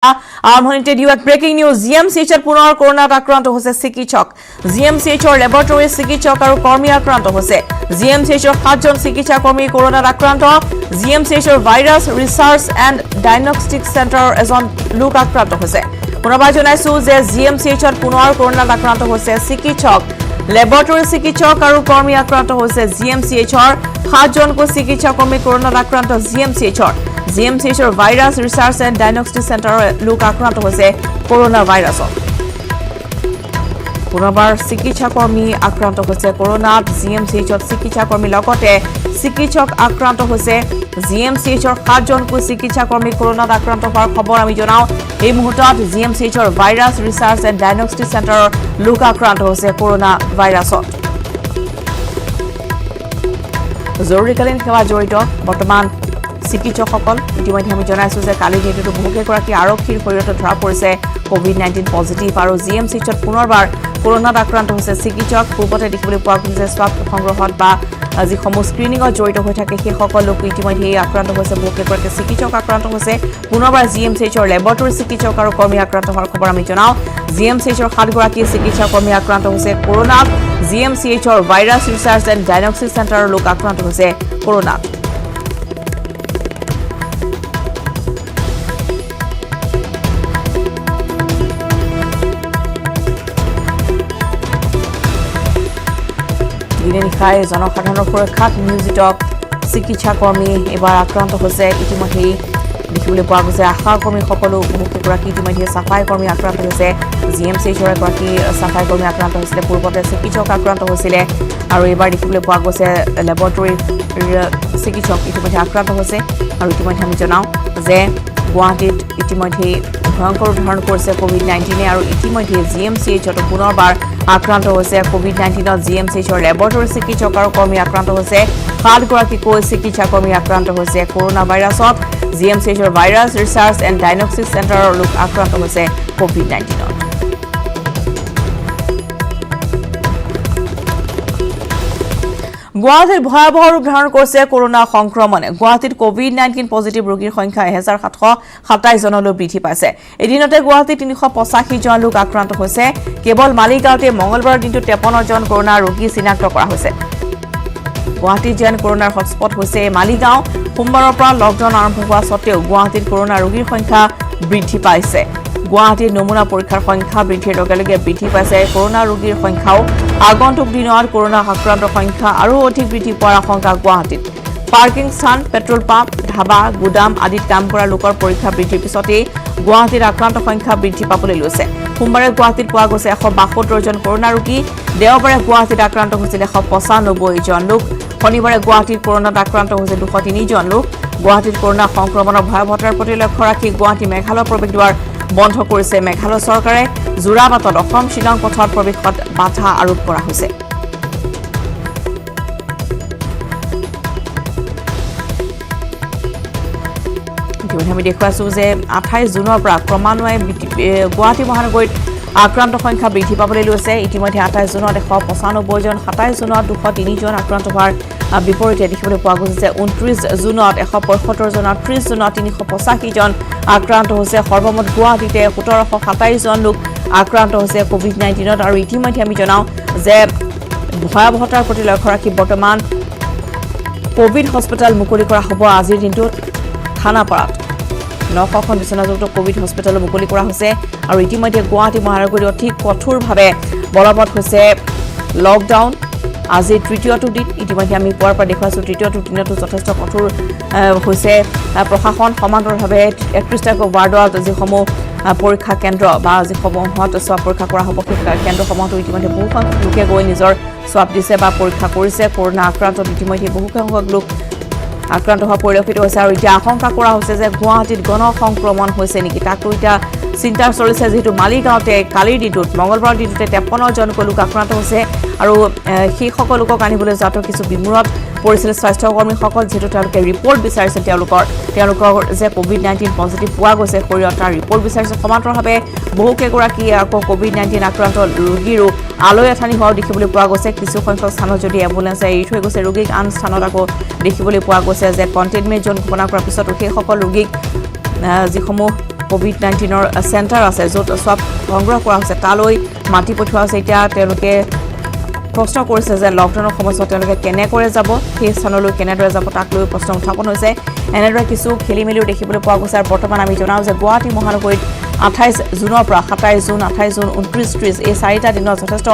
আৰম্ভণিতে দিও এক ব্ৰেকিং নিউজ জিএমচিএইচত পুনৰ কৰোনাত আক্ৰান্ত হৈছে চিকিৎসক জিএমচিএইচৰ লেবৰেটৰী চিকিৎসক আৰু কৰ্মী আক্ৰান্ত হৈছে জিএমচিএইচৰ 7জন চিকিৎসা কৰ্মী কৰোনাত আক্ৰান্ত জিএমচিএইচৰ ভাইৰাছ ৰিচাৰ্চ এণ্ড ডায়গনষ্টিক চেণ্টাৰৰ এজন লোক আক্ৰান্ত হৈছে পুনৰবাৰ জনাইছো যে জিএমচিএইচত পুনৰ কৰোনাত আক্ৰান্ত হৈছে চিকিৎসক লেবৰেটৰী চিকিৎসক আৰু কৰ্মী আক্ৰান্ত হৈছে জিএমচিএইচৰ 7জনকৈ চিকিৎসা কৰ্মী কৰোনাত আক্ৰান্ত জিএমচিএইচৰ জিএমচিএইচৰ ভাইৰাছ ৰিচাৰ্চ এণ্ড ডায়গনষ্টিক চেণ্টাৰৰ লোক আক্ৰান্ত হৈছে কৰোনা ভাইৰাছত পুনৰবাৰ চিকিৎসা কৰ্মী আক্ৰান্ত হৈছে কৰোনাত জিএমচিএইচত চিকিৎসা কৰ্মী লগতে চিকিৎসক আক্ৰান্ত হৈছে জিএমচিএইচৰ 7জনকৈ চিকিৎসা কৰ্মী কৰোনাত আক্ৰান্ত হোৱাৰ খবৰ আমি জনাও এই মুহূৰ্তত জিএমচিএইচৰ ভাইৰাছ ৰিচাৰ্চ এণ্ড ডায়গনষ্টিক চেণ্টাৰৰ লোক আক্ৰান্ত হৈছে কৰোনা ভাইৰাছত জৰুৰীকালীন সেৱা জড়িত বৰ্তমান চিকিৎসকসকল ইতিমধ্যে আমি জনাইছো যে কালি দিনটো বহুকেইগৰাকী আৰক্ষীৰ শৰীৰত ধৰা পৰিছে কোভিড-19 পজিটিভ আৰু জিএমচিএইচত পুনৰবাৰ কৰোনাত আক্ৰান্ত হৈছে চিকিৎসক পূৰ্বতে দেখিবলৈ পোৱা গৈছে স্বাব সংগ্ৰহত বা যিসমূহ স্ক্ৰিনিঙত জড়িত হৈ থাকে সেই সকল লোক ইতিমধ্যে আক্ৰান্ত হৈছে বহুকেইগৰাকী চিকিৎসক আক্ৰান্ত হৈছে পুনৰবাৰ জিএমচিএইচৰ লেবৰেটৰী চিকিৎসক আৰু কৰ্মী আক্ৰান্ত হোৱাৰ খবৰ আমি জনাও জিএমচিএইচৰ 7গৰাকী চিকিৎসা কৰ্মী আক্ৰান্ত হৈছে কৰোনাত জিএমচিএইচৰ ভাইৰাছ ৰিচাৰ্চ এণ্ড ডায়গনষ্টিক চেণ্টাৰৰ লোক আক্ৰান্ত হৈছে কৰোনাত দিনে নিশাই জনসাধাৰণৰ সুৰক্ষাত নিয়োজিত চিকিৎসা কৰ্মী এবাৰ আক্ৰান্ত হৈছে ইতিমধ্যে দেখিবলৈ পোৱা গৈছে আশা কৰ্মী সকলো বহুকেইগৰাকী ইতিমধ্যে চাফাই কৰ্মী আক্ৰান্ত হৈছে জিএমচিএইচৰ এগৰাকী চাফাই কৰ্মী আক্ৰান্ত হৈছিলে পূৰ্বতে চিকিৎসক আক্ৰান্ত হৈছিলে আৰু এইবাৰ দেখিবলৈ পোৱা গৈছে লেবৰেটৰী চিকিৎসক ইতিমধ্যে আক্ৰান্ত হৈছে আৰু ইতিমধ্যে আমি জনাওঁ যে গুৱাহাটীত ইতিমধ্যে ভয়ংকৰ ধাৰণ কৰিছে কোভিড-19 আৰু ইতিমধ্যে জিএমচিএইচত পুনৰবাৰ আক্ৰান্ত হৈছে কোভিড-19ত জিএমচিএইচৰ লেবৰেটৰী চিকিৎসক আৰু কৰ্মী আক্ৰান্ত হৈছে 7গৰাকীকৈ চিকিৎসা কৰ্মী আক্ৰান্ত হৈছে কৰোনা ভাইৰাছত জিএমচিএইচৰ ভাইৰাছ ৰিচাৰ্চ এণ্ড ডায়গনষ্টিক চেণ্টাৰৰ লোক আক্ৰান্ত হৈছে কোভিড-19ত গুৱাহাটীত ভয়াবহ ৰূপ ধাৰণ কৰিছে কৰোনা সংক্ৰমণে গুৱাহাটীত কোভিড-19 পজিটিভ ৰোগীৰ সংখ্যা 1727 জনলৈ বৃদ্ধি পাইছে এদিনতে গুৱাহাটীত 385 জন লোক আক্ৰান্ত হৈছে কেৱল মালিগাঁৱতে মঙলবাৰৰ দিনটো 53 জন কৰোনা ৰোগী চিনাক্ত কৰা হৈছে গুৱাহাটীত যেন কৰোনাৰ হটস্পট হৈছে মালিগাঁও সোমবাৰৰ পৰা লকডাউন আৰম্ভ হোৱা স্বত্তেও গুৱাহাটীত কৰোনা ৰোগীৰ সংখ্যা বৃদ্ধি পাইছে গুৱাহাটীত নমুনা পৰীক্ষাৰ সংখ্যা বৃদ্ধিৰ লগে লগে বৃদ্ধি পাইছে কৰোনা ৰোগীৰ সংখ্যাও আগন্তুক দিনত কৰোনা আক্ৰান্তৰ সংখ্যা আৰু অধিক বৃদ্ধি পোৱাৰ আশংকা গুৱাহাটীত পাৰ্কিং স্থান পেট্ৰল পাম্প ধাবা গুদাম আদিত কাম কৰা লোকৰ পৰীক্ষা বৃদ্ধিৰ পিছতেই গুৱাহাটীত আক্ৰান্ত সংখ্যা বৃদ্ধি পাবলৈ লৈছে সোমবাৰে গুৱাহাটীত পোৱা গৈছে 172 জন কৰোনা ৰোগী দেওবাৰে গুৱাহাটীত আক্ৰান্ত হৈছিল 195 জন লোক শনিবাৰে গুৱাহাটীত কৰোনাত আক্ৰান্ত হৈছে 203 জন লোক গুৱাহাটীত কৰোনা সংক্ৰমণৰ ভয়াৱহতাৰ প্ৰতি লক্ষ্য ৰাখি গুৱাহাটী মেঘালয় প্ৰৱেশ দুৱাৰ বন্ধ কৰিছে মেঘালয় চৰকাৰে জোৰাবাটত অসম শিলং পথত প্ৰৱেশত বাধা আৰোপ কৰা হৈছে আমি দেখুৱাইছো যে 28 জুনৰ পৰা ক্ৰমান্বয়ে গুৱাহাটী মহানগৰীত আক্ৰান্ত সংখ্যা বৃদ্ধি পাবলৈ লৈছে ইতিমধ্যে 28 জুনত 195 জন 27 জুনত 203 জন আক্ৰান্ত হোৱাৰ বিপৰীতে দেখিবলৈ পোৱা গৈছে যে 29 জুনত 175 জন 30 জুনত 385 জন আক্ৰান্ত হৈছে সৰ্বমুঠ গুৱাহাটীতে 1727 জন লোক আক্ৰান্ত হৈছে কোভিড-19ত আৰু ইতিমধ্যে আমি জনাওঁ যে ভয়াৱহতাৰ প্ৰতি লক্ষ্য ৰাখি বৰ্তমান কোভিড হস্পিটেল মুকলি কৰা হ'ব আজিৰ দিনটোত থানাপাৰাত 900খন বিচনাযুক্ত কোভিড হস্পিটেল মুকলি কৰা হৈছে আৰু ইতিমধ্যে গুৱাহাটী মহানগৰীত অধিক কঠোৰভাৱে বলবৎ হৈছে লকডাউন আজি তৃতীয়টো দিন ইতিমধ্যে আমি পুৱাৰ পৰা দেখুৱাইছো তৃতীয়টো দিনতো যথেষ্ট কঠোৰ হৈছে প্ৰশাসন সমান্তৰালভাৱে 31টা ৱাৰ্ডত যিসমূহ পৰীক্ষা কেন্দ্ৰ বা যিসমূহত স্বাব পৰীক্ষা কৰা হ'ব সেই কেন্দ্ৰসমূহতো ইতিমধ্যে বহুসংখ্যক লোকে গৈ নিজৰ স্বাব দিছে বা পৰীক্ষা কৰিছে কৰোনা আক্ৰান্তত ইতিমধ্যে বহুসংখ্যক লোক আক্ৰান্ত হোৱা পৰিলক্ষিত হৈছে আৰু এতিয়া আশংকা কৰা হৈছে যে গুৱাহাটীত গণ সংক্ৰমণ হৈছে নেকি তাকো এতিয়া চিন্তা চলিছে যেহেতু মালিগাঁৱতে কালিৰ দিনটোত মঙলবাৰৰ দিনটোতে 53 জনকৈ লোক আক্ৰান্ত হৈছে আৰু সেই সকল লোকক আনিবলৈ যাওঁতে কিছু বিমূৰত পৰিছিল স্বাস্থ্যকৰ্মীসকল যেহেতু তেওঁলোকে ৰিপৰ্ট বিচাৰিছে তেওঁলোকৰ যে কোভিড-19 পজিটিভ পোৱা গৈছে শৰীৰত তাৰ ৰিপৰ্ট বিচাৰিছে সমান্তৰালভাৱে বহুকেইগৰাকী আকৌ কোভিড-19 আক্ৰান্ত ৰোগীৰো আলৈ আথানি হোৱাও দেখিবলৈ পোৱা গৈছে কিছু সংখ্যক স্থানত যদি এম্বুলেন্সে এৰি থৈ গৈছে ৰোগীক আন স্থানত আকৌ দেখিবলৈ পোৱা গৈছে যে কণ্টেইনমেণ্ট জোন ঘোষণা কৰাৰ পিছতো সেই সকল ৰোগীক যিসমূহ কোভিড-19ৰ চেণ্টাৰ আছে য'ত সব সংগ্ৰহ কৰা হৈছে তালৈ মাটি পঠোৱা হৈছে এতিয়া তেওঁলোকে প্ৰশ্ন কৰিছে যে লকডাউনৰ সময়ছোৱাত তেওঁলোকে কেনেকৈ যাব সেই স্থানলৈ কেনেদৰে যাব তাক লৈ প্ৰশ্ন উত্থাপন হৈছে এনেদৰে কিছু খেলিমেলিও দেখিবলৈ পোৱা গৈছে আৰু বৰ্তমান আমি জনাওঁ যে গুৱাহাটী মহানগৰীত 28 জুনৰ পৰা 27 জুন 28 জুন 29 এই চাৰিটা দিনত যথেষ্ট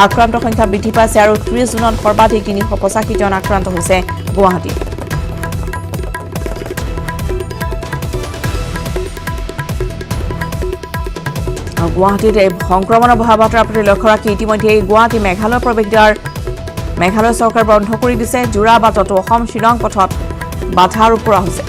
আক্ৰান্তৰ সংখ্যা বৃদ্ধি পাইছে আৰু 30 জুনত সৰ্বাধিক 385 জন আক্ৰান্ত হৈছে গুৱাহাটীত গুৱাহাটীত এই সংক্ৰমণৰ ভয়াৱহতাৰ প্ৰতি লক্ষ্য ৰাখি ইতিমধ্যে গুৱাহাটী মেঘালয় প্ৰৱেশদ্বাৰ মেঘালয় চৰকাৰ বন্ধ কৰি দিছে জোৰাবাটতো অসম শিলং পথত বাধা আৰোপ কৰা হৈছে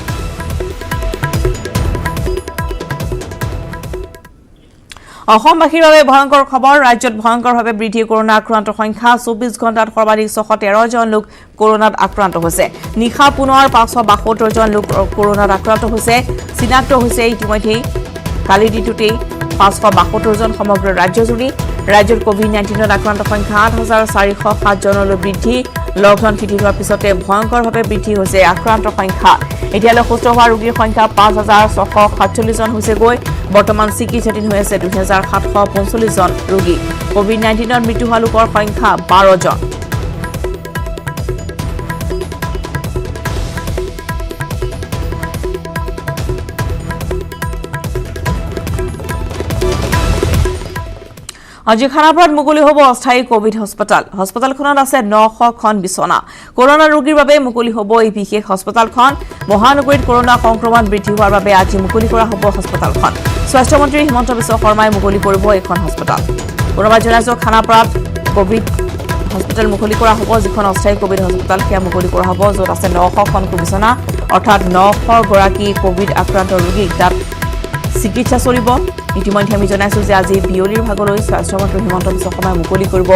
অসমবাসীৰ বাবে ভয়ংকৰ খবৰ ৰাজ্যত ভয়ংকৰভাৱে বৃদ্ধি কৰোনা আক্ৰান্তৰ সংখ্যা 24 ঘণ্টাত সৰ্বাধিক 613 জন লোক কৰোনাত আক্ৰান্ত হৈছে নিশা পুনৰ 572 জন লোক কৰোনাত আক্ৰান্ত হৈছে চিনাক্ত হৈছে ইতিমধ্যে কালি দিনটোতেই 572 জন সমগ্ৰ ৰাজ্যজুৰি ৰাজ্যৰ কোভিড-19ত আক্ৰান্ত সংখ্যা 8407 জনলৈ বৃদ্ধি লকডাউন শিথিল হোৱাৰ পিছতে ভয়ংকৰভাৱে বৃদ্ধি হৈছে আক্ৰান্তৰ সংখ্যা এতিয়ালৈ সুস্থ হোৱা ৰোগীৰ সংখ্যা 5647 জন হৈছেগৈ বৰ্তমান চিকিৎসাধীন হৈ আছে 2745 জন ৰোগী কোভিড-19ত মৃত্যু হোৱা লোকৰ সংখ্যা 12 জন আজি খানাপাৰাত মুকলি হ'ব অস্থায়ী কোভিড হস্পিটাল হস্পিটালখনত আছে 900 খন বিছনা কৰোনা ৰোগীৰ বাবে মুকলি হ'ব এই বিশেষ হস্পিটালখন মহানগৰীত কৰোনা সংক্ৰমণ বৃদ্ধি হোৱাৰ বাবে আজি মুকলি কৰা হ'ব হস্পিটালখন স্বাস্থ্য মন্ত্ৰী হিমন্ত বিশ্ব শৰ্মাই মুকলি কৰিব এখন হস্পিটাল পুনৰবাৰ জনাইছো খানাপাৰাত কোভিড হস্পিটাল মুকলি কৰা হ'ব যিখন অস্থায়ী কোভিড হস্পিটাল সেয়া মুকলি কৰা হ'ব য'ত আছে 900 খন বিছনা অৰ্থাৎ 900 গৰাকী কোভিড আক্ৰান্ত ৰোগীক তাত চিকিৎসা চলিব ইতিমধ্যে আমি জনাইছো যে আজি বিয়লিৰ ভাগলৈ স্বাস্থ্য মন্ত্ৰী হিমন্ত বিশ্ব শৰ্মাই মুকলি কৰিব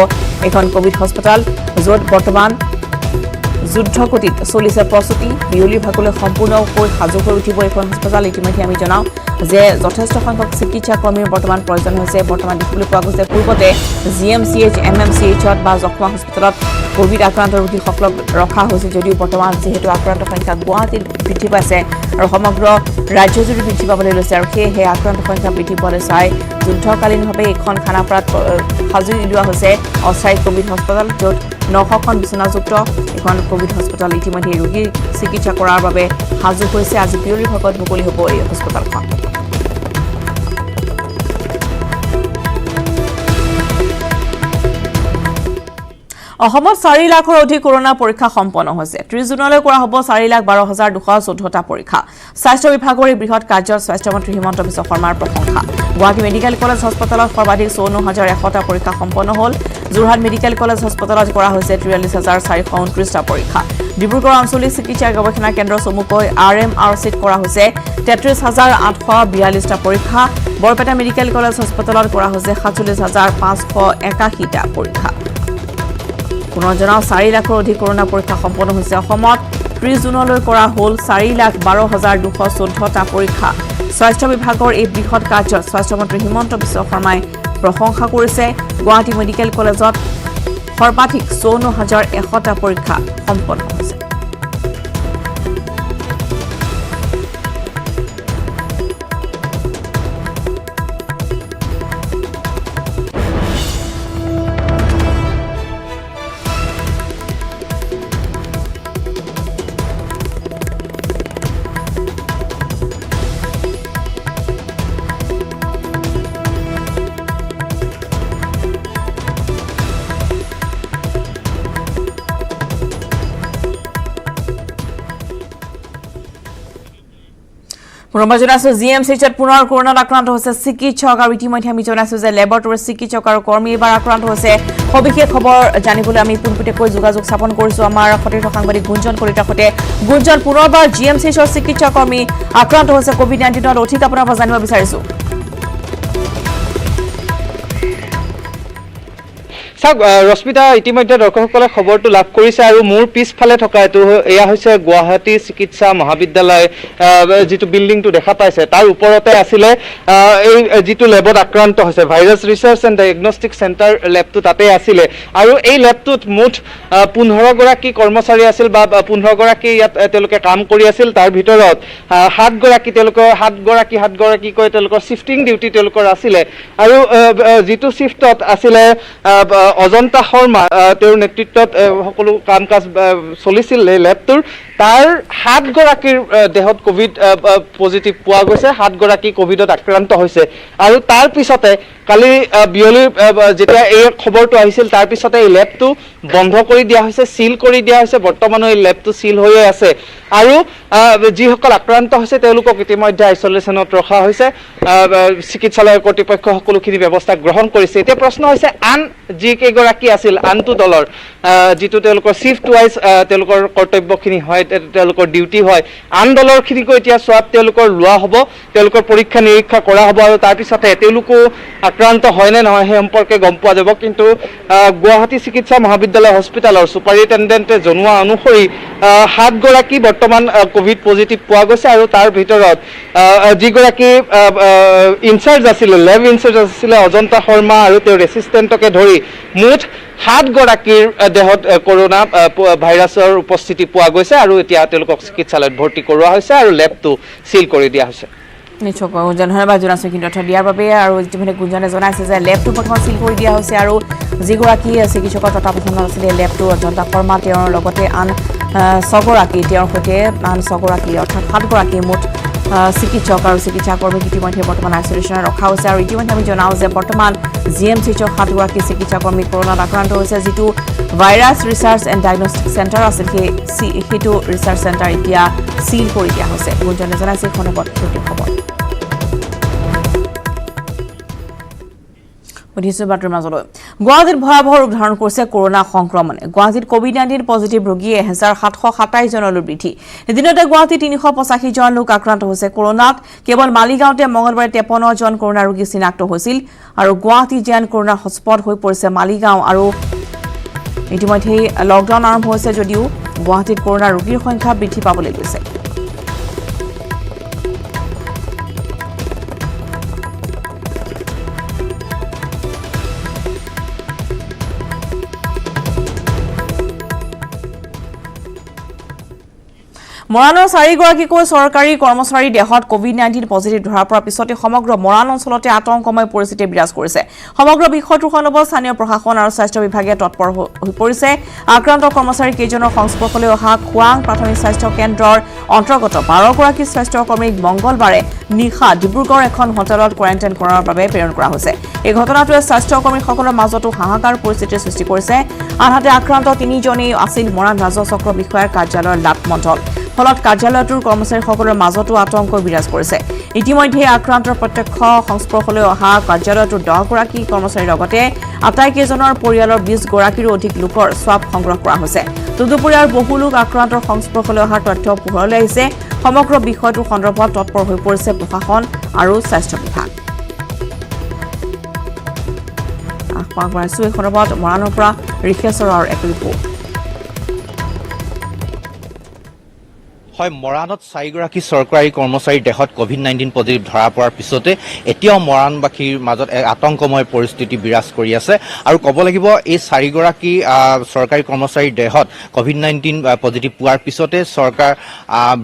এখন কোভিড হস্পিটাল য'ত বৰ্তমান যুদ্ধগতিত চলিছে প্ৰস্তুতি বিয়লিৰ ভাগলৈ সম্পূৰ্ণকৈ সাজু হৈ উঠিব এখন হস্পিটাল ইতিমধ্যে আমি জনাওঁ যে যথেষ্ট সংখ্যক চিকিৎসা কৰ্মীৰ বৰ্তমান প্ৰয়োজন হৈছে বৰ্তমান দেখিবলৈ পোৱা গৈছে পূৰ্বতে GMCH MMCHত বা জখমা হস্পিটালত কোভিড আক্ৰান্ত ৰোগীসকলক ৰখা হৈছে যদিও বৰ্তমান যিহেতু আক্ৰান্ত সংখ্যা গুৱাহাটীত বৃদ্ধি পাইছে আৰু সমগ্ৰ ৰাজ্যজুৰি বৃদ্ধি পাবলৈ লৈছে আৰু সেয়েহে আক্ৰান্ত সংখ্যা বৃদ্ধি পোৱালৈ চাই যুদ্ধকালীনভাৱে এখন খানাপাৰাত সাজু উলিওৱা হৈছে অস্থায়ী কোভিড হস্পিটাল য'ত 900 খন বিছনাযুক্ত এখন কোভিড হস্পিটাল ইতিমধ্যে ৰোগীৰ চিকিৎসা কৰাৰ বাবে সাজু হৈছে আজি বিয়লিৰ ভাগত মুকলি হ'ব এই হস্পিটালখন অসমত 4 লাখৰ অধিক কৰোনা পৰীক্ষা সম্পন্ন হৈছে 30 জুনলৈ কৰা হ'ব 4,12,214টা পৰীক্ষা স্বাস্থ্য বিভাগৰ এই বৃহৎ কাৰ্যত স্বাস্থ্য মন্ত্ৰী হিমন্ত বিশ্ব শৰ্মাৰ প্ৰশংসা গুৱাহাটী মেডিকেল কলেজ হস্পিটালত সৰ্বাধিক 54,100টা পৰীক্ষা সম্পন্ন হ'ল যোৰহাট মেডিকেল কলেজ হস্পিটালত কৰা হৈছে 43,429টা পৰীক্ষা ডিব্ৰুগড় আঞ্চলিক চিকিৎসা গৱেষণা কেন্দ্ৰ চমুকৈ RMRCত কৰা হৈছে 33,842টা পৰীক্ষা বৰপেটা মেডিকেল কলেজ হস্পিটালত কৰা হৈছে 47,581টা পৰীক্ষা পুনৰ জনাওঁ 4 লাখৰ অধিক কৰোনা পৰীক্ষা সম্পন্ন হৈছে অসমত 30 জুনলৈ কৰা হ'ল 4,12,214টা পৰীক্ষা স্বাস্থ্য বিভাগৰ এই বৃহৎ কাৰ্যত স্বাস্থ্য মন্ত্ৰী হিমন্ত বিশ্ব শৰ্মাই প্ৰশংসা কৰিছে গুৱাহাটী মেডিকেল কলেজত সৰ্বাধিক 54,100টা পৰীক্ষা সম্পন্ন হৈছে পুনৰবাৰ জনাইছো GMCHত পুনৰ কৰোনাত আক্ৰান্ত হৈছে চিকিৎসক আৰু ইতিমধ্যে আমি জনাইছো যে লেবৰেটৰী চিকিৎসক আৰু কৰ্মী এবাৰ আক্ৰান্ত হৈছে সবিশেষ খবৰ জানিবলৈ আমি পোনপটীয়াকৈ যোগাযোগ স্থাপন কৰিছো আমাৰ সতীৰ্থ সাংবাদিক গুঞ্জন কলিতাৰ সৈতে গুঞ্জন পুনৰবাৰ GMCHৰ চিকিৎসক কৰ্মী আক্ৰান্ত হৈছে কোভিড-19ত অধিক আপোনাৰ পৰা জানিব বিচাৰিছো চাওক ৰশ্মিতা ইতিমধ্যে দৰ্শকসকলে খবৰটো লাভ কৰিছে আৰু মোৰ পিছফালে থকা এইটো এয়া হৈছে গুৱাহাটী চিকিৎসা মহাবিদ্যালয় যিটো বিল্ডিংটো দেখা পাইছে তাৰ ওপৰতে আছিলে এই যিটো লেবত আক্ৰান্ত হৈছে virus research and diagnostic centre লেবটো তাতে আছিলে আৰু এই লেবটোত মুঠ 15 গৰাকী কৰ্মচাৰী আছিল বা 15 গৰাকী ইয়াত তেওঁলোকে কাম কৰি আছিল তাৰ ভিতৰত 7 গৰাকী তেওঁলোকৰ 7 গৰাকী কৈ তেওঁলোকৰ শিফটিং ডিউটি তেওঁলোকৰ আছিলে আৰু যিটো শিফটত আছিলে অজন্তা শৰ্মা তেওঁৰ নেতৃত্বত সকলো কাম কাজ চলিছিল এই লেবটোৰ তাৰ 7 গৰাকীৰ দেহত কোভিড পজিটিভ পোৱা গৈছে 7 গৰাকী কোভিডত আক্ৰান্ত হৈছে আৰু তাৰ পিছতে কালি বিয়লিৰ যেতিয়া এই খবৰটো আহিছিল তাৰ পিছতে এই লেবটো বন্ধ কৰি দিয়া হৈছে সিল কৰি দিয়া হৈছে বৰ্তমানো এই লেবটো সিল হৈ আছে আৰু যিসকল আক্ৰান্ত হৈছে তেওঁলোকক ইতিমধ্যে আইসোলেশনত ৰখা হৈছে চিকিৎসালয়ৰ কৰ্তৃপক্ষ সকলোখিনি ব্যৱস্থা গ্ৰহণ কৰিছে এতিয়া প্ৰশ্ন হৈছে আন যি কেইগৰাকী আছিল আনটো দলৰ যিটো তেওঁলোকৰ শিফট ওয়াইজ তেওঁলোকৰ কৰ্তব্যখিনি হয় তেওঁলোকৰ ডিউটি হয় আন দলৰখিনিকো এতিয়া সোৱাব তেওঁলোকৰ লোৱা হ'ব তেওঁলোকৰ পৰীক্ষা নিৰীক্ষা কৰা হ'ব আৰু তাৰ পিছতে তেওঁলোকো আক্ৰান্ত হয় নে নহয় সেই সম্পৰ্কে গম পোৱা যাব কিন্তু গুৱাহাটী চিকিৎসা মহাবিদ্যালয় হস্পিটালৰ সুপাৰিনটেণ্ডেণ্টে জনোৱা অনুসৰি 7 গৰাকী বৰ্তমান কোভিড পজিটিভ পোৱা গৈছে আৰু তাৰ ভিতৰত যিগৰাকী ইনচাৰ্জ আছিলে লেব ইনচাৰ্জ আছিলে অজন্তা শৰ্মা আৰু তেওঁৰ এছিষ্টেণ্টকে ধৰি মুঠ 7 গৰাকীৰ দেহত কৰোনা ভাইৰাছৰ উপস্থিতি পোৱা গৈছে আৰু এতিয়া তেওঁলোকক চিকিৎসালয়ত ভৰ্তি কৰোৱা হৈছে আৰু লেবটো সিল কৰি দিয়া হৈছে নিশ্চয় গুঞ্জন ধন্যবাদ জনাইছোঁ কিন্তু তথ্য দিয়াৰ বাবে আৰু ইতিমধ্যে গুঞ্জনে জনাইছে যে লেবটো বৰ্তমান সিল কৰি দিয়া হৈছে আৰু যিগৰাকী চিকিৎসকৰ তত্বাৱধানত আছিলে লেবটো অজন্তা শৰ্মা তেওঁৰ লগতে আন 6 গৰাকী তেওঁৰ সৈতে আন 6 গৰাকী অৰ্থাৎ 7 গৰাকী মুঠ চিকিৎসক আৰু চিকিৎসাকৰ্মীক ইতিমধ্যে বৰ্তমান আইচোলেশ্যনত ৰখা হৈছে আৰু ইতিমধ্যে আমি জনাওঁ যে বৰ্তমান GMCHৰ 7 গৰাকী চিকিৎসাকৰ্মী কৰোনাত আক্ৰান্ত হৈছে যিটো virus research and diagnostic centre আছিল সেইটো ৰিচাৰ্চ চেণ্টাৰ এতিয়া সিল কৰি দিয়া হৈছে গুঞ্জনে জনাইছে খবৰ বাতৰিৰ মাজলৈ গুৱাহাটীত ভয়াৱহ ৰূপ ধাৰণ কৰিছে কৰোনা সংক্ৰমণে গুৱাহাটীত কোভিড-19 পজিটিভ ৰোগী 1727 জনলৈ বৃদ্ধি এদিনতে গুৱাহাটীত 385 জন লোক আক্ৰান্ত হৈছে কৰোনাত কেৱল মালিগাঁওতে মঙলবাৰে 53 জন কৰোনা ৰোগী চিনাক্ত হৈছিল আৰু গুৱাহাটী যেন কৰোনাৰ হটস্পট হৈ পৰিছে মালিগাঁও আৰু ইতিমধ্যে লকডাউন আৰম্ভ হৈছে যদিও গুৱাহাটীত কৰোনা ৰোগীৰ সংখ্যা বৃদ্ধি পাবলৈ গৈছে মৰাণৰ 4 গৰাকীকৈ চৰকাৰী কৰ্মচাৰীৰ দেহত কোভিড-19 পজিটিভ ধৰা পৰাৰ পিছতে সমগ্ৰ মৰাণ অঞ্চলতে আতংকময় পৰিস্থিতি বিৰাজ কৰিছে সমগ্ৰ বিষয়টোৰ সন্দৰ্ভত স্থানীয় প্ৰশাসন আৰু স্বাস্থ্য বিভাগে তৎপৰ হৈ পৰিছে আক্ৰান্ত কৰ্মচাৰী কেইজনৰ সংস্পৰ্শলৈ অহা খুৱাং প্ৰাথমিক স্বাস্থ্য কেন্দ্ৰৰ অন্তৰ্গত 12 গৰাকী স্বাস্থ্যকৰ্মীক মংগলবাৰে নিশা ডিব্ৰুগড় এখন হোটেলত কোৱাৰেণ্টাইন কৰাৰ বাবে প্ৰেৰণ কৰা হৈছে এই ঘটনাটোৱে স্বাস্থ্যকৰ্মীসকলৰ মাজতো হাহাকাৰ পৰিস্থিতিৰ সৃষ্টি কৰিছে আনহাতে আক্ৰান্ত 3 জনেই আছিল মৰাণ ৰাজহ চক্ৰ বিষয়াৰ কাৰ্যালয়ৰ লাট মণ্ডল ফলত কাৰ্যালয়টোৰ কৰ্মচাৰীসকলৰ মাজতো আতংক বিৰাজ কৰিছে ইতিমধ্যে আক্ৰান্তৰ প্ৰত্যক্ষ সংস্পৰ্শলৈ অহা কাৰ্যালয়টোৰ 10 গৰাকী কৰ্মচাৰীৰ লগতে আটাইকেইজনৰ পৰিয়ালৰ 20 গৰাকীৰো অধিক লোকৰ স্বাব সংগ্ৰহ কৰা হৈছে তদুপৰি আৰু বহু লোক আক্ৰান্তৰ সংস্পৰ্শলৈ অহাৰ তথ্য পোহৰলৈ আহিছে সমগ্ৰ বিষয়টোৰ সন্দৰ্ভত তৎপৰ হৈ পৰিছে প্ৰশাসন আৰু স্বাস্থ্য বিভাগ এই সন্দৰ্ভত মৰাণৰ পৰা ৰিখেশ্বৰৰ এক ৰিপৰ্ট হয় মৰাণত 4 গৰাকী চৰকাৰী কৰ্মচাৰীৰ দেহত কোভিড-19 পজিটিভ ধৰা পৰাৰ পিছতে এতিয়াও মৰাণবাসীৰ মাজত আতংকময় পৰিস্থিতি বিৰাজ কৰি আছে আৰু ক'ব লাগিব এই 4 গৰাকী চৰকাৰী কৰ্মচাৰীৰ দেহত কোভিড-19 পজিটিভ পোৱাৰ পিছতে চৰকাৰ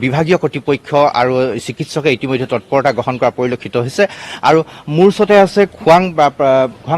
বিভাগীয় কৰ্তৃপক্ষ আৰু চিকিৎসকে ইতিমধ্যে তৎপৰতা গ্ৰহণ কৰা পৰিলক্ষিত হৈছে আৰু মোৰ ওচৰতে আছে খুৱাং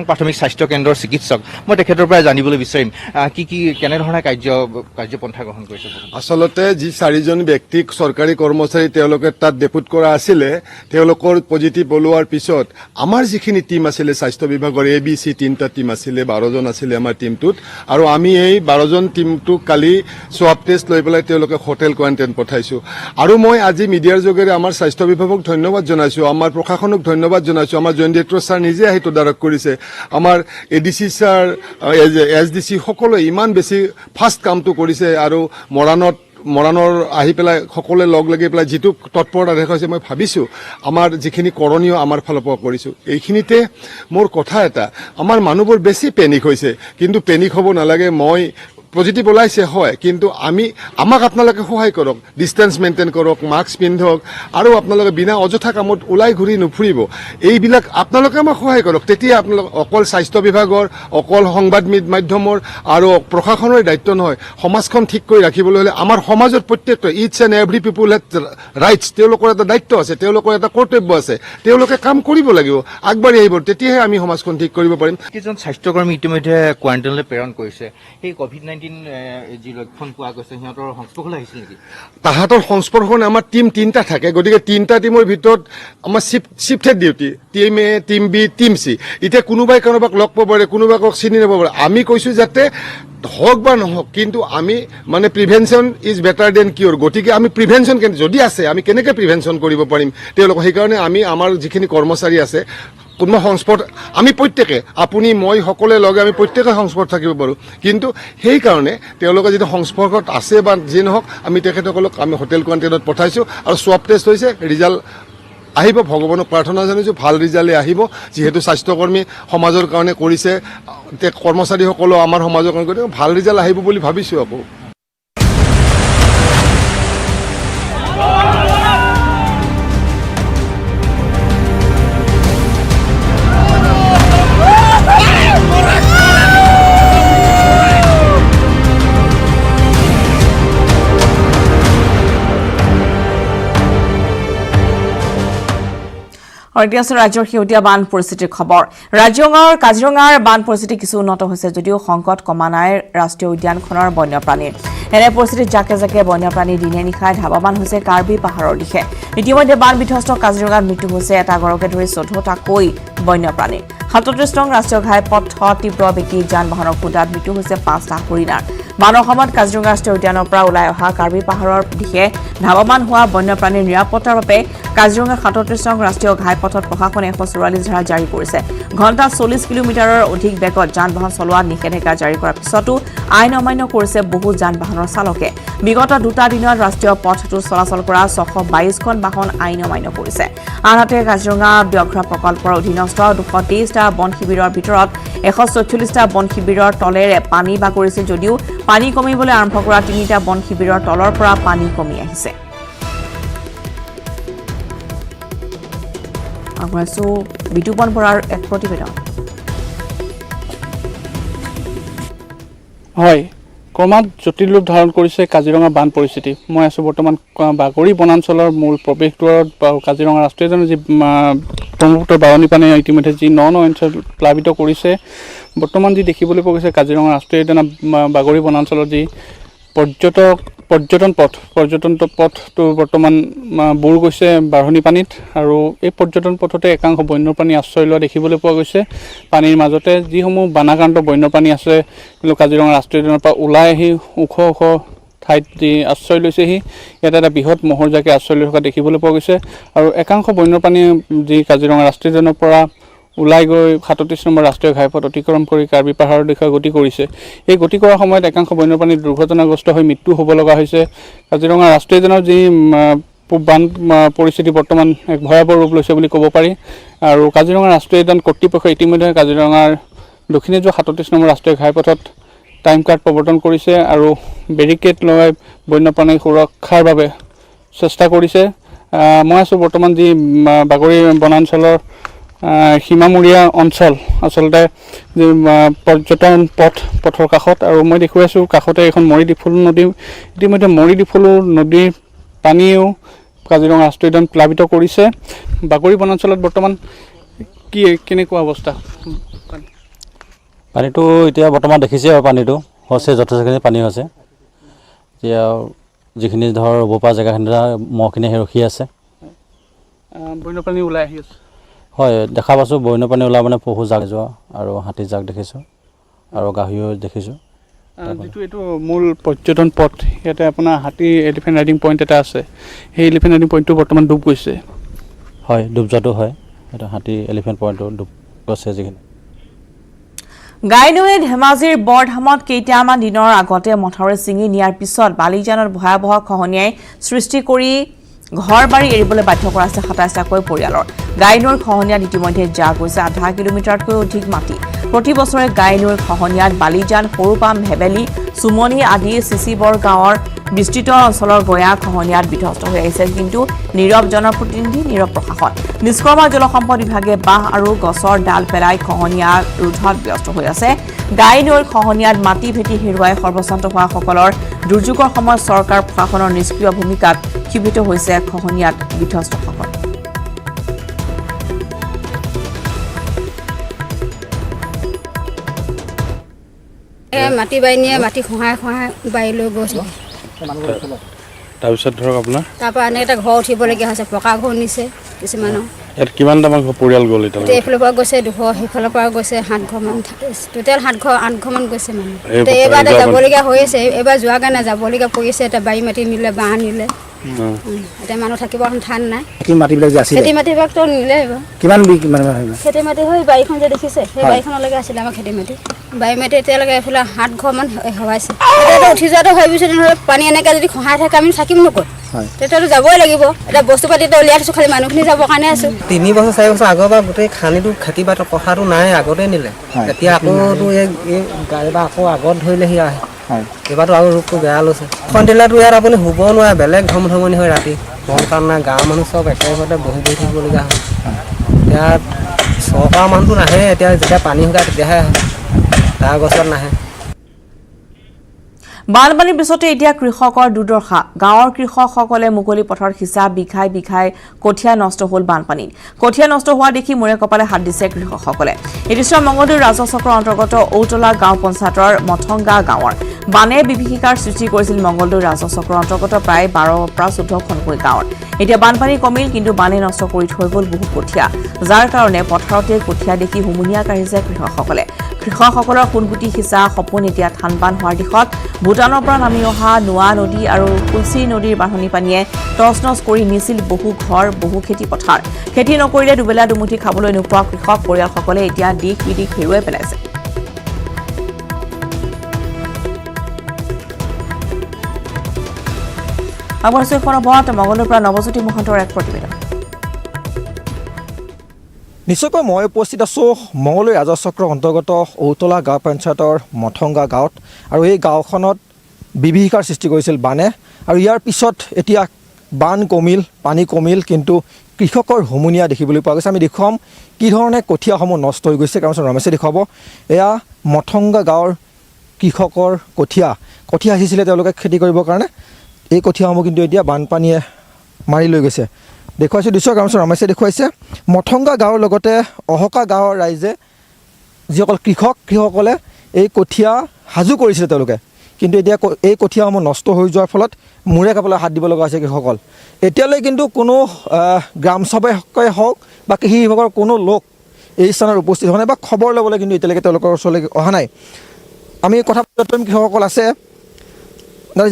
প্ৰাথমিক স্বাস্থ্য কেন্দ্ৰৰ চিকিৎসক মই তেখেতৰ পৰা জানিবলৈ বিচাৰিম কি কেনেধৰণে কাৰ্যপন্থা গ্ৰহণ কৰিছে আচলতে যি 4জন ব্যক্তিক চৰকাৰী কৰ্মচাৰী তেওঁলোকে তাত ডেপুট কৰা আছিলে তেওঁলোকৰ পজিটিভ ওলোৱাৰ পিছত আমাৰ যিখিনি টিম আছিলে স্বাস্থ্য বিভাগৰ ABC 3টা টিম আছিলে 12 জন আছিলে আমাৰ টিমটোত আৰু আমি এই 12 জন টিমটো কালি সোৱাব টেষ্ট লৈ পেলাই তেওঁলোকে হোটেল কোৱাৰেণ্টাইন পঠাইছো আৰু মই আজি মিডিয়াৰ যোগেৰে আমাৰ স্বাস্থ্য বিভাগক ধন্যবাদ জনাইছো আমাৰ প্ৰশাসনক ধন্যবাদ জনাইছো আমাৰ জইণ্ট ডিৰেক্টৰ ছাৰ নিজে আহি তদাৰক কৰিছে আমাৰ ADC ছাৰ SDC সকলোৱে ইমান বেছি ফাষ্ট কামটো কৰিছে আৰু মৰাণত মৰাণৰ আহি পেলাই সকলোৱে লগ লাগি পেলাই যিটো তৎপৰতা দেখুৱাইছে মই ভাবিছোঁ আমাৰ যিখিনি কৰণীয় আমাৰ ফালৰ পৰা কৰিছোঁ। এইখিনিতে মোৰ কথা এটা, আমাৰ মানুহবোৰ বেছি পেনিক হৈছে, কিন্তু পেনিক হ'ব নালাগে। মই পজিটিভ ওলাইছে হয়, কিন্তু আমাক আপোনালোকে সহায় কৰক, ডিষ্টেঞ্চ মেইনটেইন কৰক, মাস্ক পিন্ধক, আৰু আপোনালোকে বিনা অযথা কামত ওলাই ঘূৰি নুফুৰিব। এইবিলাক আপোনালোকে আমাক সহায় কৰক, তেতিয়া আপোনালোক অকল স্বাস্থ্য বিভাগৰ, অকল সংবাদ মাধ্যমৰ আৰু প্ৰশাসনৰ দায়িত্ব নহয়। সমাজখন ঠিক কৰি ৰাখিবলৈ হ'লে আমাৰ সমাজৰ প্ৰত্যেকটো each and every people have rights, তেওঁলোকৰ এটা দায়িত্ব আছে, তেওঁলোকৰ এটা কৰ্তব্য আছে, তেওঁলোকে কাম কৰিব লাগিব, আগবাঢ়ি আহিব, তেতিয়াহে আমি সমাজখন ঠিক কৰিব পাৰিম। কেইজন স্বাস্থ্যকৰ্মী ইতিমধ্যে কোৱাৰেণ্টাইনলৈ প্ৰেৰণ কৰিছে। সেই COVID-19 যি লক্ষণ পোৱা গৈছে সিহঁতৰ সংস্পৰ্শলৈ আহিছিল নেকি? তাহাঁতৰ সংস্পৰ্শ আমাৰ টিম 3টা থাকে, গতিকে 3টা টিমৰ ভিতৰত আমাৰ শ্বিফ্টেড ডিউটি, টিম এ, টিম বি, টিম চি। এতিয়া কোনোবাই কাৰোবাক লগ পাব পাৰে, কোনোবাই কাৰোবাক চিনি নাপাব পাৰে। আমি কৈছোঁ যাতে হওক বা নহওক, কিন্তু আমি মানে প্ৰিভেনশ্যন ইজ বেটাৰ দেন কিয়ৰ। গতিকে আমি প্ৰিভেনশ্যন যদি আছে, আমি কেনেকৈ প্ৰিভেনশ্যন কৰিব পাৰিম তেওঁলোকক। সেইকাৰণে আমাৰ যিখিনি কৰ্মচাৰী আছে, কোনোবা সংস্পৰ্শ, আমি প্ৰত্যেকে, আপুনি মই সকলোৱে লগে আমি প্ৰত্যেকে সংস্পৰ্শত থাকিব পাৰোঁ, কিন্তু সেইকাৰণে তেওঁলোকে যদি সংস্পৰ্শত আছে বা যি নহওক, আমি তেখেতসকলক আমি হোটেল কোৱাৰেণ্টাইনত পঠাইছোঁ আৰু স্বাব টেষ্ট হৈছে, ৰিজাল্ট আহিব। ভগৱানক প্ৰাৰ্থনা জনাইছোঁ ভাল ৰিজাল্টে আহিব, যিহেতু স্বাস্থ্যকৰ্মী সমাজৰ কাৰণে কৰিছে, কৰ্মচাৰীসকলেও আমাৰ সমাজৰ কাৰণে কৰিছে, ভাল ৰিজাল্ট আহিব বুলি ভাবিছোঁ। আকৌ এতিয়া আছে ৰাজ্যৰ শেহতীয়া বান পৰিস্থিতিৰ খবৰ। কাজিৰঙাৰ বান পৰিস্থিতি কিছু উন্নত হৈছে যদিও সংকট কমা নাই ৰাষ্ট্ৰীয় উদ্যানখনৰ বন্যপ্ৰাণীৰ। এনে পৰিস্থিতিত জাকে জাকে বন্যপ্ৰাণী দিনে নিশাই ধাৱমান হৈছে কাৰ্বি পাহাৰৰ দিশে। ইতিমধ্যে বান বিধ্বস্ত কাজিৰঙাত মৃত্যু হৈছে এটা গড়কে ধৰি 14টাকৈ বন্যপ্ৰাণী। 37 নং ৰাষ্ট্ৰীয় ঘাইপথত তীব্ৰ বেগী যান বাহনৰ খুন্দাত মৃত্যু হৈছে 5টা হৰিণাৰ। বানৰ সময়ত কাজিৰঙা ৰাষ্ট্ৰীয় উদ্যানৰ পৰা ওলাই অহা কাৰ্বি পাহাৰৰ দিশে ধাৱমান হোৱা বন্যপ্ৰাণীৰ নিৰাপত্তাৰ বাবে কাজিৰঙাৰ 37 নং ৰাষ্ট্ৰীয় ঘাইপথত প্ৰশাসনে 144 ধাৰা জাৰি কৰিছে। ঘণ্টাত 40 কিলোমিটাৰৰ অধিক বেগত যান বাহন চলোৱাত নিষেধাজ্ঞা জাৰি কৰাৰ পিছতো আইন অমান্য কৰিছে বহু যান বাহনৰ চালকে। বিগত 2টা দিনত ৰাষ্ট্ৰীয় পথটোত চলাচল কৰা 622খন বাহন আইন অমান্য কৰিছে। আনহাতে কাজিৰঙা ব্যাঘ্ৰ প্ৰকল্পৰ অধীনস্থ 223টা বন শিবিৰৰ ভিতৰত 144টা বন শিবিৰৰ তলেৰে পানী বাগৰিছে যদিও পানী কমিবলৈ আৰম্ভ কৰা 3টা বন শিবিৰৰ তলৰ পৰা পানী কমি আহিছে। আগবাঢ়িছো বিতুপন বৰাৰ এক প্ৰতিবেদন। হয়, ক্ৰমাৎ জটিল ৰূপ ধাৰণ কৰিছে কাজিৰঙা বান পৰিস্থিতি। মই আছোঁ বৰ্তমান বাগৰি বনাঞ্চলৰ মূল প্ৰৱেশদ্বাৰত কাজিৰঙা ৰাষ্ট্ৰীয় উদ্যানৰ যি ব্ৰহ্মপুত্ৰ বাঢ়নী পানীয়ে ইতিমধ্যে যি ন অঞ্চল প্লাবিত কৰিছে। বৰ্তমান যি দেখিবলৈ পোৱা গৈছে কাজিৰঙা ৰাষ্ট্ৰীয় উদ্যানৰ বাগৰি বনাঞ্চলৰ যি পৰ্যটন পথটো বৰ্তমান বুৰ গৈছে বাঢ়নী পানীত, আৰু এই পৰ্যটন পথতে একাংশ বন্যপ্ৰাণী আশ্ৰয় লোৱা দেখিবলৈ পোৱা গৈছে। পানীৰ মাজতে যিসমূহ বানাক্ৰান্ত বন্যপ্ৰাণী আছে কাজিৰঙা ৰাষ্ট্ৰীয় উদ্যানৰ পৰা ওলাই আহি ওখ ঠাইত যি আশ্ৰয় লৈছেহি, ইয়াত এটা বৃহৎ মহৰজাকে আশ্ৰয় লৈ থকা দেখিবলৈ পোৱা গৈছে। আৰু একাংশ বন্যপ্ৰাণী যি কাজিৰঙা ৰাষ্ট্ৰীয় উদ্যানৰ পৰা ওলাই গৈ 37 নম্বৰ ৰাষ্ট্ৰীয় ঘাইপথ অতিক্ৰম কৰি কাৰ্বি পাহাৰৰ দিশে গতি কৰিছে। এই গতি কৰাৰ সময়ত একাংশ বন্যপ্ৰাণী দুৰ্ঘটনাগ্ৰস্ত হৈ মৃত্যু হ'ব লগা হৈছে। কাজিৰঙা ৰাষ্ট্ৰীয় উদ্যানৰ যি বান পৰিস্থিতি বৰ্তমান এক ভয়াৱহ ৰূপ লৈছে বুলি ক'ব পাৰি। আৰু কাজিৰঙা ৰাষ্ট্ৰীয় উদ্যান কৰ্তৃপক্ষই ইতিমধ্যে কাজিৰঙাৰ দক্ষিণে যোৱা 37 নম্বৰ ৰাষ্ট্ৰীয় ঘাইপথত টাইম কাৰ্ড প্ৰৱৰ্তন কৰিছে আৰু বেৰিকেড লগাই বন্যপ্ৰাণী সুৰক্ষাৰ বাবে চেষ্টা কৰিছে। মই আছোঁ বৰ্তমান যি বাগৰি বনাঞ্চলৰ সীমামূৰীয়া অঞ্চল, আচলতে যি পৰ্যটন পথৰ কাষত, আৰু মই দেখুৱাইছোঁ কাষতে এখন মৰিডিফুল নদী। ইতিমধ্যে মৰিডিফুল নদীৰ পানীয়েও কাজিৰঙা ৰাষ্ট্ৰীয় উদ্যান প্লাবিত কৰিছে। বাগৰি বনাঞ্চলত বৰ্তমান কেনেকুৱা অৱস্থা? পানীটো এতিয়া বৰ্তমান দেখিছে আৰু পানীটো হৈছে, যথেষ্টখিনি পানী হৈছে। এতিয়া যিখিনি ধৰ ৰুব পৰা জেগাখিনি মহখিনি আহি ৰখি আছে। বন্যপ্ৰাণী ওলাই আহি আছে। হয়, দেখা পাইছোঁ বন্যপ্ৰাণী ওলাই মানে পহু জাক যোৱা আৰু হাতী জাক দেখিছোঁ আৰু গাহৰিও দেখিছোঁ। যিটো এইটো মূল পৰ্যটন পথ, ইয়াতে আপোনাৰ হাতী এলিফেণ্ট ৰাইডিং পইণ্ট এটা আছে, সেই এলিফেণ্ট ৰাইডিং পইণ্টটো বৰ্তমান ডুব গৈছে। হয়, ডুব যোৱাটো হয়, এইটো হাতী এলিফেণ্ট পইণ্টটো ডুব গৈছে যিখিনি। গাইনৈয়ে ধেমাজিৰ বৰধামত কেইটামান দিনৰ আগতে মথাউৰি ছিঙি নিয়াৰ পিছত বালিজানত ভয়াৱহ খহনীয়াই সৃষ্টি কৰি ঘৰ বাৰী এৰিবলৈ বাধ্য কৰাইছে ২৭টাকৈ পৰিয়ালৰ গাইনৈৰ খহনীয়াত ইতিমধ্যে জাগ হৈছে ০.৫ কিলোমিটাৰতকৈ অধিক মাটি প্ৰতি বছৰে গাইনৈৰ খহনীয়াত বালিজান সৰুপাম ভেবেলি সুমনি আদি চিচিবৰ গাঁৱৰ বিস্তৃত অঞ্চলৰ গয়া খহনীয়াত বিধ্বস্ত হৈ আহিছে কিন্তু নীৰৱ জনপ্ৰতিনিধি নীৰৱ প্ৰশাসন নিষ্কৰ্ম জলসম্পদ বিভাগে বাঁহ আৰু গছৰ ডাল পেলাই খহনীয়া ৰোধত ব্যস্ত হৈ আছে গাইনৈৰ খহনীয়াত মাটি ভেটি হেৰুৱাই সৰ্বশান্ত হোৱাসকলৰ দুৰ্যোগৰ সময়ত চৰকাৰ প্ৰশাসনৰ নিষ্ক্ৰিয় ভূমিকাত ক্ষোভিত হৈছে খহনীয়াত বিধ্বস্তসকল মাটি বাইনিয়ে মাটি খহাই বাৰী লৈ গৈছে তাৰপিছত ধৰক আপোনাৰ তাৰপৰা এনেকৈ এটা ঘৰ উঠিবলগীয়া হৈছে পকা ঘৰ নিছে কিছুমানৰ ইয়াত কিমানটামান পৰিয়াল গ'ল এতিয়া এইফালৰ পৰা গৈছে 200 সেইফালৰ পৰা গৈছে 7 ঘৰমান টোটেল 7 ঘৰ 8 ঘৰমান গৈছে মানুহ এইবাৰ যাবলগীয়া হৈ আছে এইবাৰ যোৱাৰ কাৰণে যাবলগীয়া পৰিছে এটা বাৰী মাটি নিলে বাঁহ নিলে এতিয়া মানুহ থাকিব ঠান নাই মাটিবিলাক যে আছিলে খেতি মাটিবিলাকতো নিলে এইবাৰ কিমান খেতি মাটি হৈ বাৰীখন যে দেখিছে সেই বাৰীখনলৈকে আছিলে আমাৰ খেতি মাটি বাৰী মাটি এতিয়ালৈকে এইফালে 7 ঘৰমান হেৱাইছে এতিয়া উঠি যোৱাটো ভাবিছোঁ নহ'লে পানী এনেকৈ যদি খহাই থাকে আমি থাকিম নক'ত তেতিয়াতো যাবই লাগিব এতিয়া বস্তু পাতিটো উলিয়াই থৈছোঁ খালি মানুহখিনি যাবৰ কাৰণে আছোঁ 3 বছৰ 4 বছৰ আগৰ পৰা গোটেই খানীটো খেতি বাতি কথাটো নাই আগতে নিলে এতিয়া আকৌতো এই গাড়ীবা আকৌ আগত ধৰিলেহি আহে এইবাৰতো আৰু ৰূপটো বেয়া লৈছে এখন দিলেতো ইয়াত আপুনি শুব নোৱাৰে বেলেগ ধমধমনি হয় ৰাতি বন কাৰণ নাই গাঁৱৰ মানুহ চব একেবাৰতে বহি থাকিবলগীয়া হয় এতিয়া চৰকাৰৰ মানুহটো নাহে এতিয়া যেতিয়া পানী শুকায় তেতিয়াহে আহে তাৰ গছত নাহে বানপানীৰ পিছতে এতিয়া কৃষকৰ দুৰ্দশা গাঁৱৰ কৃষকসকলে মুকলি পথৰ হিচাপ বিঘাই বিঘাই কঠীয়া নষ্ট হ'ল বানপানীত কঠীয়া নষ্ট হোৱা দেখি মূৰে কপালে হাত দিছে কৃষকসকলে এই দৃশ্য মংগলদৈ ৰাজচক্ৰৰ অন্তৰ্গত ঔতলা গাঁও পঞ্চায়তৰ মথংগা গাঁৱৰ বানে বিভীষিকাৰ সৃষ্টি কৰিছিল মংগলদৈ ৰাজচক্ৰৰ অন্তৰ্গত প্ৰায় 12 পৰা 14খনকৈ গাঁৱত এতিয়া বানপানী কমিল কিন্তু বানে নষ্ট কৰি থৈ গ'ল বহু কঠীয়া যাৰ কাৰণে পথাৰতে কঠীয়া দেখি হুমুনিয়া কাঢ়িছে কৃষকসকলে কৃষকসকলৰ সোণগুটি সিঁচা সপোন এতিয়া থানবান হোৱাৰ দিশত ভূটানৰ পৰা নামি অহা নোৱা নদী আৰু কুলচি নদীৰ বাঢ়নি পানীয়ে তছনছ কৰি নিছিল বহু ঘৰ বহু খেতি পথাৰ খেতি নকৰিলে দুবেলা দুমুঠি খাবলৈ নোপোৱা কৃষক পৰিয়ালসকলে এতিয়া দিশ বিদিশ হেৰুৱাই পেলাইছে আগবঢ়াইছোঁ খবৰত মংগলদৈৰ পৰা নৱজ্যোতি মহন্তৰ এক প্ৰতিবেদন নিশ্চয়কৈ মই উপস্থিত আছোঁ মংগলদৈ ৰাজচক্ৰৰ অন্তৰ্গত ঔতলা গাঁও পঞ্চায়তৰ মথংগা গাঁৱত আৰু এই গাঁওখনত বিভীষিকাৰ সৃষ্টি কৰিছিল বানে আৰু ইয়াৰ পিছত এতিয়া বান কমিল পানী কমিল কিন্তু কৃষকৰ হুমুনিয়া দেখিবলৈ পোৱা গৈছে আমি দেখুৱাম কি ধৰণে কঠীয়াসমূহ নষ্ট হৈ গৈছে কাৰণ ৰমেশে দেখুৱাব এয়া মথংগা গাঁৱৰ কৃষকৰ কঠীয়া সিঁচিলে তেওঁলোকে খেতি কৰিবৰ কাৰণে এই কঠীয়াসমূহ কিন্তু এতিয়া বানপানীয়ে মাৰি লৈ গৈছে দেখুৱাইছোঁ দৃশ্য কাৰণ ৰমেশে দেখুৱাইছে মথংগা গাঁৱৰ লগতে অহকা গাঁৱৰ ৰাইজে যিসকল কৃষকসকলে এই কঠীয়া সাজু কৰিছিলে তেওঁলোকে কিন্তু এতিয়া এই কঠীয়াসমূহ নষ্ট হৈ যোৱাৰ ফলত মূৰে কাপলৈ হাত দিব লগা হৈছে কৃষকসকল এতিয়ালৈ কিন্তু কোনো গ্ৰাম সভাই হওক বা কৃষি বিভাগৰ কোনো লোক এই স্থানত উপস্থিত হোৱা নাই বা খবৰ ল'বলৈ কিন্তু এতিয়ালৈকে তেওঁলোকৰ ওচৰলৈ অহা নাই আমি কথা পাতিম কৃষকসকল আছে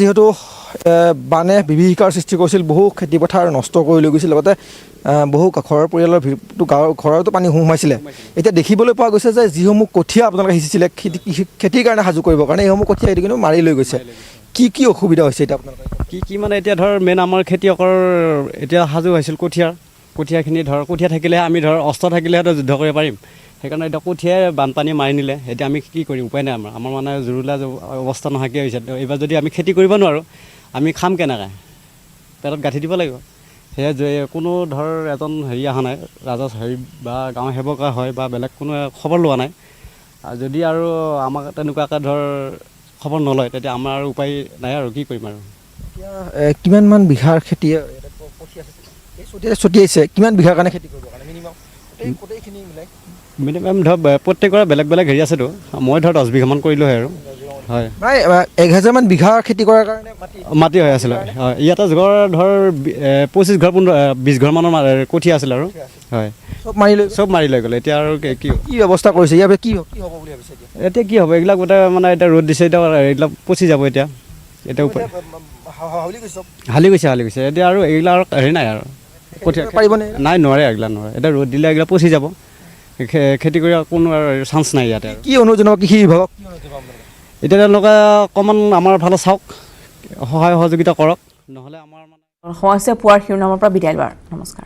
যিহেতু বানে বিভীষিকাৰ সৃষ্টি কৰিছিল বহু খেতিপথাৰ নষ্ট কৰি লৈ গৈছিল লগতে বহু ঘৰৰ পৰিয়ালৰ গাঁৱৰ ঘৰতো পানী সোমাইছিলে এতিয়া দেখিবলৈ পোৱা গৈছে যে যিসমূহ কঠীয়া আপোনালোকে সিঁচিছিলে খেতিৰ কাৰণে সাজু কৰিবৰ কাৰণে এইসমূহ কঠীয়া এইটো কিন্তু মাৰি লৈ গৈছে কি অসুবিধা হৈছে এতিয়া আপোনালোকৰ কি মানে এতিয়া ধৰ মেইন আমাৰ খেতিয়কৰ এতিয়া সাজু হৈছিল কঠীয়াখিনি ধৰ কঠীয়া থাকিলেহে আমি ধৰ অস্ত্ৰ থাকিলেহে যুদ্ধ কৰিব পাৰিম সেইকাৰণে এতিয়া কঠীয়াই বানপানী মাৰি নিলে এতিয়া আমি কি কৰিম উপায় নাই আমাৰ মানে জুৰুলা অৱস্থা নোহোৱাকৈ হৈছে এইবাৰ যদি আমি খেতি কৰিব নোৱাৰোঁ আমি খাম কেনেকৈ পেটত গাঁঠি দিব লাগিব সেয়ে কোনো ধৰ এজন হেৰি অহা নাই হেৰি বা গাঁৱৰ সেৱক হয় বা বেলেগ কোনো খবৰ লোৱা নাই আৰু যদি আৰু আমাক তেনেকুৱাকৈ ধৰ খবৰ নলয় তেতিয়া আমাৰ আৰু উপায় নাই আৰু কি কৰিম আৰু এতিয়া কিমানমান বিঘাৰ খেতি ছটিয়াইছে কিমান বিঘাৰ কাৰণে খেতি কৰিবৰ কাৰণে মিনিমাম ধৰ প্ৰত্যেকৰে বেলেগ বেলেগ হেৰি আছেতো মই ধৰ 10 বিঘামান কৰিলোঁ আৰু হয় প্ৰায় 1000মান বিঘা খেতি কৰাৰ কাৰণে মাটি হৈ আছিলে হয় ইয়াতে ঘৰ ধৰ 25 ঘৰ 20 ঘৰমানৰ কঠীয়া আছিলে আৰু হয় চব মাৰি লৈ গ'লে এতিয়া আৰু কি ব্যৱস্থা কৰিছে ইয়াৰ কি হ'ব বুলি ভাবিছে এতিয়া কি হ'ব এইবিলাক গোটেই মানে এতিয়া ৰ'দ দিছে এতিয়া এইবিলাক পচি যাব এতিয়া হালি গৈছে এতিয়া আৰু এইবিলাক আৰু হেৰি নাই আৰু কঠীয়া পাৰিবনে নাই নোৱাৰে এইবিলাক নোৱাৰে এতিয়া ৰ'দ দিলে এইবিলাক পচি যাব খেতি কৰা কোনো চান্স নাই ইয়াতে আৰু কি অনুৰোধ জনাব কৃষি বিভাগক? এতিয়া তেওঁলোকে অকণমান আমাৰ ফালে চাওক, সহায় সহযোগিতা কৰক, নহ'লে আমাৰ সমস্যা পুৱাৰ শিৰোনামৰ পৰা বিদায় লোৱাৰ নমস্কাৰ।